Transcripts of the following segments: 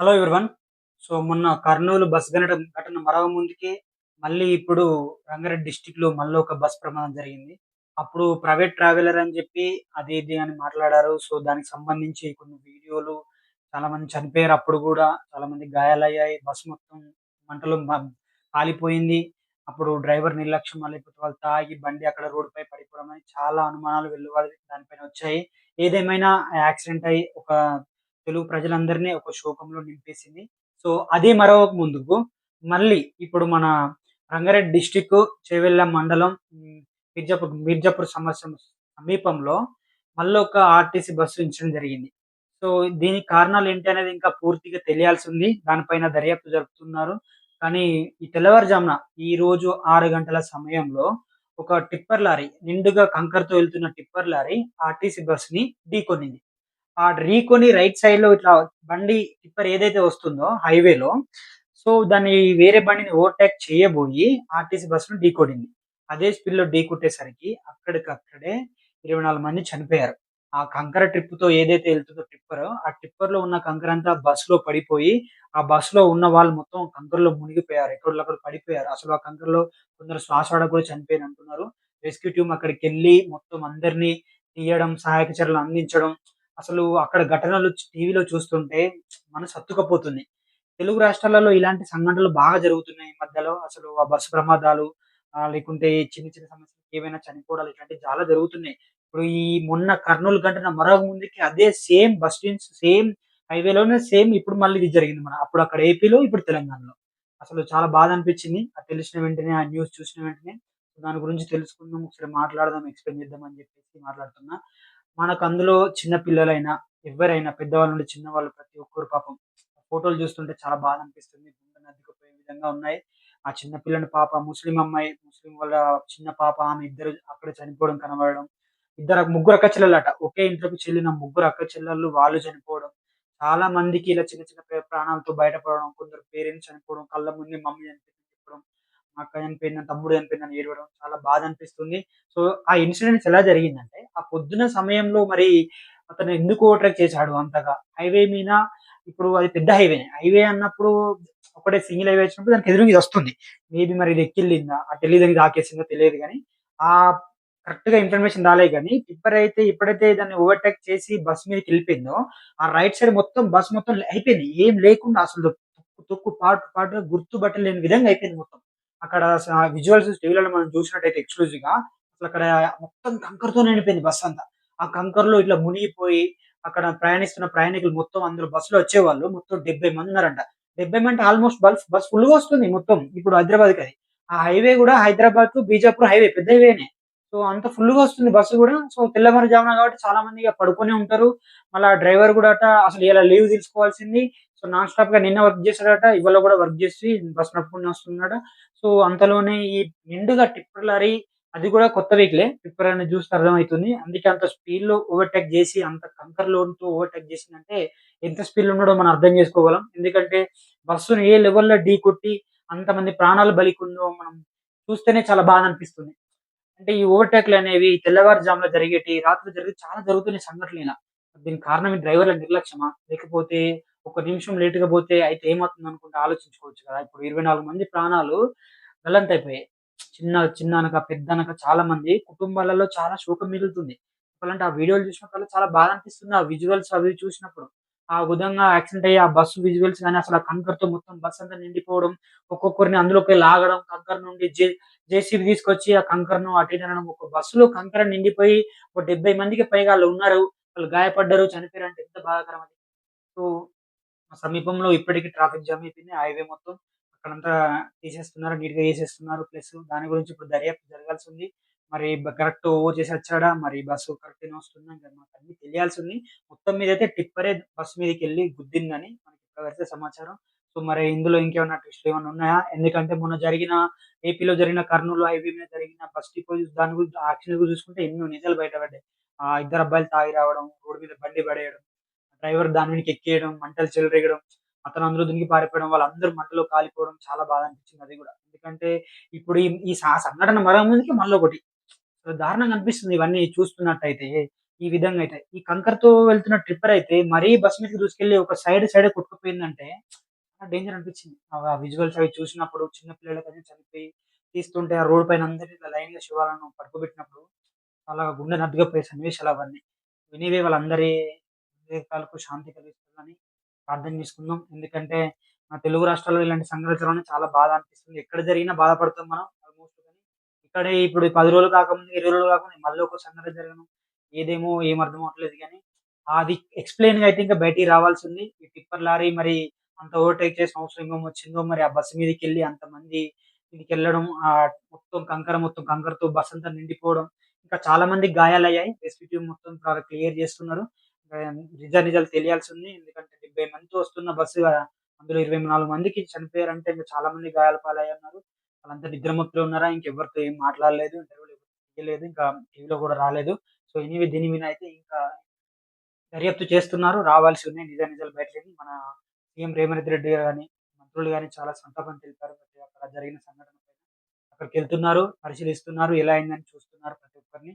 Hello everyone. మొన్న Kurnool bus ఘటన మరవ ముందుకే మళ్ళీ ఇప్పుడు రంగారెడ్డి డిస్ట్రిక్ట్‌లో మళ్ళీ ఒక బస్ ప్రమాదం జరిగింది. అప్పుడు ప్రైవేట్ ట్రావెలర్ అని చెప్పి అది ఇది అని మాట్లాడారు. దానికి సంబంధించి కొన్ని వీడియోలు చాలామంది చనిపోయారు. అప్పుడు గూడా చాలామందికి గాయాలయ్యాయి. బస్ మొత్తం మంటలు కాలిపోయింది. అప్పుడు డ్రైవర్ నిర్లక్ష్యం లేకపోతే వాళ్ళు తాగి బండి అక్కడ రోడ్డుపై పడిపోవడం అని చాలా అనుమానాలు వెల్లువరి దానిపైన వచ్చాయి. ఏదేమైనా ఆ యాక్సిడెంట్ అయ్యి ఒక తెలుగు ప్రజలందరినీ ఒక శోకంలో నింపేసింది. అదే మరవక ముందుకు మళ్ళీ ఇప్పుడు మన రంగారెడ్డి డిస్ట్రిక్ట్ చేవెళ్ళ మండలం మిర్జాపూర్ సమీపంలో మళ్ళొక ఆర్టీసీ బస్సు ఇన్సిడెంట్ జరిగింది. సో, దీనికి కారణాలు ఏంటి అనేది ఇంకా పూర్తిగా తెలియాల్సి ఉంది. దానిపైన దర్యాప్తు జరుపుతున్నారు. కానీ ఈ తెల్లవారుజామున ఈరోజు 6 గంటల సమయంలో ఒక టిప్పర్ లారీ నిండుగా కంకరతో వెళ్తున్న టిప్పర్ లారీ ఆర్టీసీ బస్‌ని ఢీకొనింది. ఆ ఢీకొని రైట్ సైడ్‌లో ఇట్లా బండి టిప్పర్ ఏదైతే వస్తుందో హైవేలో, దాన్ని వేరే బండిని ఓవర్‌టేక్ చేయబోయి ఆర్టీసీ బస్‌ను ఢీకొట్టింది. అదే స్పీడ్‌లో ఢీకొట్టేసరికి అక్కడికక్కడే 24 మంది చనిపోయారు. ఆ కంకర ట్రిప్‌తో ఏదైతే ఎళ్తుందో టిప్పరు, ఆ టిప్పర్‌లో ఉన్న కంకరంతా బస్‌లో పడిపోయి, ఆ బస్‌లో ఉన్న వాళ్ళు మొత్తం కంకరలో మునిగిపోయారు. ఎక్కడోళ్ళు పడిపోయారు. అసలు ఆ కంకరలో కొందరు శ్వాస ఆడక కూడా చనిపోయారంటున్నారు. రెస్క్యూ టీమ్ అక్కడికెళ్ళి మొత్తం అందరిని తీయడం, సహాయక చర్యలు అందించడం అసలు అక్కడ ఘటనలు టీవీలో చూస్తుంటే మనసు అత్తుకపోతుంది. తెలుగు రాష్ట్రాలలో ఇలాంటి సంఘటనలు బాగా జరుగుతున్నాయి ఈ మధ్యలో. అసలు ఆ బస్సు ప్రమాదాలు లేకుంటే చిన్న చిన్న సమస్యలకి ఏవైనా చనిపోవడాలు ఇట్లాంటివి చాలా జరుగుతున్నాయి. ఇప్పుడు ఈ మొన్న కర్నూలు ఘటన మరొక ముందుకి అదే సేమ్ బస్ స్టాండ్స్ సేమ్ హైవేలోనే సేమ్ ఇప్పుడు మళ్ళీ ఇది జరిగింది అప్పుడు అక్కడ ఏపీలో, ఇప్పుడు తెలంగాణలో. అసలు చాలా బాధ అనిపించింది. అది తెలిసిన వెంటనే ఆ న్యూస్ చూసిన వెంటనే దాని గురించి తెలుసుకుందాం, ఒకసారి మాట్లాడదాం, ఎక్స్‌ప్లెయిన్ చేద్దాం అని చెప్పేసి మాట్లాడుతున్నా. మనకందులో చిన్న పిల్లలైనా, ఎవ్వరైనా పెద్దవాళ్ళ నుండి చిన్నవాళ్ళు ప్రతి ఒక్కరు పాపం ఫోటోలు చూస్తుంటే చాలా బాధ అనిపిస్తుంది. గుండె నదుకుపోయే విధంగా ఉన్నాయి. ఆ చిన్న పిల్లని పాప ముస్లిం అమ్మాయి, ముస్లిం వాళ్ళ చిన్న పాప ఆమె ఇద్దరు అక్కడ చనిపోవడం కనబడడం. ముగ్గురు అక్క చెల్లెళ్ళట. ఒకే ఇంట్లోకి చెందిన ముగ్గురు అక్క చెల్లెళ్ళు వాళ్ళు చనిపోవడం. చాలా మందికి ఇలా చిన్న చిన్న ప్రాణాలతో బయటపడడం. కొందరు పేరెంట్స్ చనిపోవడం. కళ్ళ ముందే మమ్మీ చనిపోయిందని చెప్పడం. మా అక్క చనిపోయిందని, తమ్ముడు చనిపోయిందని ఏడవడం చాలా బాధ అనిపిస్తుంది. సో, ఆ ఇన్సిడెంట్స్ ఎలా జరిగిందంటే, ఆ పొద్దున సమయంలో మరి అతను ఎందుకు ఓవర్‌టేక్ చేశాడు అంతగా? హైవే మీద ఇప్పుడు అది పెద్ద హైవేనే. హైవే అన్నప్పుడు ఒకటే సింగిల్ హైవే వచ్చినప్పుడు దానికి ఎదురుంగా ఇదొస్తుంది. మేబీ మరి ఇది ఎక్కిళ్ళిందా? తెలీదని తాకేసిందో తెలియదు గానీ, ఆహ్, కరెక్ట్‌గా ఇన్ఫర్మేషన్ రాలేదు గానీ, టిప్పర్ అయితే ఎప్పుడైతే దాన్ని ఓవర్‌టేక్ చేసి బస్ మీదకెళ్ళిపోయిందో, ఆ రైట్ సైడ్ మొత్తం బస్ మొత్తం అయిపోయింది. ఏం లేకుండా అసలు తుక్కు తుక్కు, పార్ట్ పార్ట్‌గా గుర్తుపట్టలేని విధంగా అయిపోయింది మొత్తం. అక్కడ విజువల్స్ టీవీలలో మనం చూసినట్టయితే ఎక్స్‌క్లూజివ్‌గా అసలక్కడ మొత్తం కంకరతో నిండిపోయింది బస్సంతా. ఆ కంకరలో ఇట్లా మునిగిపోయి, అక్కడ ప్రయాణిస్తున్న ప్రయాణికులు మొత్తం అందులో బస్సులో వచ్చేవాళ్ళు మొత్తం 70 మందున్నారంట. 70 మంది ఆల్‌మోస్ట్ బస్ ఫుల్‌గా వస్తుంది మొత్తం. ఇప్పుడు హైదరాబాద్‌కది. ఆ హైవే గూడా హైదరాబాద్ టు బీజాపూర్ హైవే పెద్ద హైవేనే. అంత ఫుల్‌గా వస్తుంది బస్సు గూడా. తెల్లవారుజామున కాబట్టి చాలా మంది ఇగ పడుకొనే ఉంటారు. మళ్ళా డ్రైవర్ గూడా అసలు ఇయాల లీవ్ తీసుకోవాల్సింది. నాన్ స్టాప్‌గా నిన్న వర్క్ చేసాడట. ఇవాళ గూడా వర్క్ చేసి బస్ నడుపుకొని వస్తున్నాడట. అంతలోనే ఈ నిండుగా టిప్పర్ లారీ అది కూడా కొత్త వెహికలే. టిప్పర్ అని చూస్తే అర్థమైతుంది. అందుకే అంత స్పీడ్‌లో ఓవర్‌టేక్ జేసి, అంత కంకర లోడ్‌తో ఓవర్‌టేక్ జేసిందంటే, ఎంత స్పీడ్‌లో ఉన్నాడో మనం అర్థం చేసుకోగలం. ఎందుకంటే, బస్సుని ఏ లెవెల్‌లో ఢీకొట్టి, అంతమంది ప్రాణాలు బలికుందో మనం చూస్తేనే చాలా బాధ అనిపిస్తుంది. అంటే ఈ ఓవర్‌టేక్‌లనేవి తెల్లవారుజామున జరిగేటియి, రాత్రి జరిగేటి చాలా జరుగుతున్నాయి సంఘటనలిలా. దీనికి కారణం ఈ డ్రైవర్ల నిర్లక్ష్యమా? లేకపోతే ఒక నిమిషం లేట్‌గా పోతే అయితే ఏమవుతుందనుకుంటే ఆలోచించుకోవచ్చు కదా! ఇప్పుడు 24 మంది ప్రాణాలు గల్లంతయిపోయాయి. చిన్ననక, పెద్దనక చాలా మంది కుటుంబాలలో చాలా శోకం మిగులుతుంది. చెప్పాలంటే ఆ వీడియోలు చూసినప్పుడల్లా చాలా బాధ అనిపిస్తుంది. ఆ విజువల్స్ అవి చూసినప్పుడు. ఆ విధంగా యాక్సిడెంట్ అయ్యి ఆ బస్సు విజువల్స్ గాని అసలు ఆ కంకరతో మొత్తం బస్సంతా నిండిపోవడం, ఒక్కొక్కరిని అందులోకి లాగడం, కంకర నుండి జేసీబీ తీసుకొచ్చి ఆ కంకరను అటు ఇటు అనడం. ఒక బస్సులో కంకర నిండిపోయి ఒక 70 మందికి పైగా ఆళ్ళున్నారు. వాళ్ళు గాయపడ్డారు, చనిపోయారంటే ఎంత బాధాకరం అది. సో సమీపంలో ఇప్పటికి ట్రాఫిక్ జామ్ అయిపోయింది. ఆ హైవే మొత్తం. అక్కడంతా తీసేస్తున్నారు. నీట్‌గా చేసేస్తున్నారు. ప్లస్ దాని గురించి ఇప్పుడు దర్యాప్తు జరగాల్సుంది. మరి కరెక్ట్ ఓవర్ చేసొచ్చాడా? మరి బస్సు కరెక్ట్‌గానే వస్తుందా? ఇంకా మాకన్నీ తెలియాల్సుంది. మొత్తం మీదైతే టిప్పరే బస్ మీదకెళ్ళి గుద్దిందని మనకి ఇప్పటివరకే సమాచారం. మరి ఇందులో ఇంకేమన్నా ట్విస్ట్‌లు ఏమన్నా ఉన్నాయా? ఎందుకంటే మొన్న జరిగిన ఏపీలో జరిగిన కర్నూలు హైవే మీద జరిగిన బస్ డిపో దాని గురించి ఆ యాక్సిడెంట్ గురించి చూసుకుంటే ఎన్నో నిజాలు బయటపడ్డాయి. ఇద్దరు అబ్బాయిలు తాగి రావడం, రోడ్ మీద బండి పడేయడం. డ్రైవర్ దాని మీదకి ఎక్కేయడం, మంటలు చెలరేగడం, అతను అందులో దుంకి పారిపోవడం, వాళ్ళందరూ మంటలో కాలిపోవడం చాలా బాధ అనిపించింది అది గూడా. ఎందుకంటే ఇప్పుడు ఈ ఈ సంఘటన మరో ముందుకి మళ్ళొకటి. దారుణంగా అనిపిస్తుంది ఇవన్నీ చూస్తున్నట్టయితే. ఈ విధంగా అయితే. ఈ కంకరతో వెళ్తున్న ట్రిప్పర్ అయితే మరీ బస్ మీదకి దూసుకెళ్ళి ఒక సైడే కొట్టుకుపోయిందంటే చాలా డేంజర్ అనిపించింది. ఆ విజువల్స్ అవి చూసినప్పుడు చిన్న పిల్లలకని చనిపోయి తీస్తుంటే ఆ రోడ్ పైన అందరూ ఇట్లా లైన్‌గా శవాలను పడుకోబెట్టినప్పుడు చాలా గుండె నద్దకపోయే సన్నివేశాలు అవన్నీ. వినివే వాళ్ళందరి వివేకాలకు శాంతి కలిగించాలని ప్రార్థన చేసుకుందాం. ఎందుకంటే మన తెలుగు రాష్ట్రాల్లో ఇలాంటి సంఘటనలు చాలా బాధ అనిపిస్తుంది. ఎక్కడ జరిగినా బాధపడతాం మనం ఆల్‌మోస్ట్ గాని. ఇక్కడే ఇప్పుడు 10 రోజులు కాకముందు, 20 రోజులు కాకముందు మళ్ళీ ఒక సంఘటన జరగడం ఏదేమో ఏం అర్థం అవ్వట్లేదు గానీ, అది ఎక్స్‌ప్లెయిన్‌గా అయితే ఇంకా బయటికి రావాల్సింది. ఈ టిప్పర్ లారీ మరి అంత ఓవర్‌టేక్ చేసిన అవసరం ఏమో వచ్చిందో మరి ఆ బస్సు మీదకెళ్ళి అంతమంది మీదికెళ్ళడం మొత్తం కంకరతో బస్ అంతా నిండిపోవడం. ఇంకా చాలా మందికి గాయాలయ్యాయి. రెస్క్యూ టీమ్ మొత్తం చాలా క్లియర్ చేస్తున్నారు. నిజాలు తెలియాల్సింది. ఎందుకంటే 70 మందితో వస్తున్న బస్సు గదా! అందులో 24 మందికి చనిపోయారంటే ఇంక చాలా మంది గాయాల పాలయ్యున్నారు. వాళ్ళంతా నిద్రమత్తులో ఉన్నారా? ఇంకెవ్వరితో ఏం మాట్లాడలేదు. ఇంటర్వ్యూలు తీయలేదు. ఇంకా టీవీలో గూడా రాలేదు. సో, ఎనీవే దీని మీద అయితే ఇంకా దర్యాప్తు చేస్తున్నారు. రావాల్సి ఉన్నాయి నిజాలు బయటకి. మన సీఎం రేవంత్ రెడ్డి గాని, మంత్రులు గాని చాలా సంతాపం తెలిపారు. అక్కడ జరిగిన సంఘటన పైన. అక్కడికెళ్తున్నారు, పరిశీలిస్తున్నారు. ఎలా అయిందని చూస్తున్నారు. ప్రతి ఒక్కరిని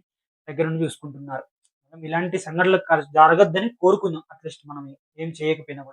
దగ్గరుండి చూసుకుంటున్నారు. మనం ఇలాంటి సంఘటనలు జరగొద్దని కోరుకుందాం. అట్‌లీస్ట్ మనం ఏం చేయకపోయినా గూడా.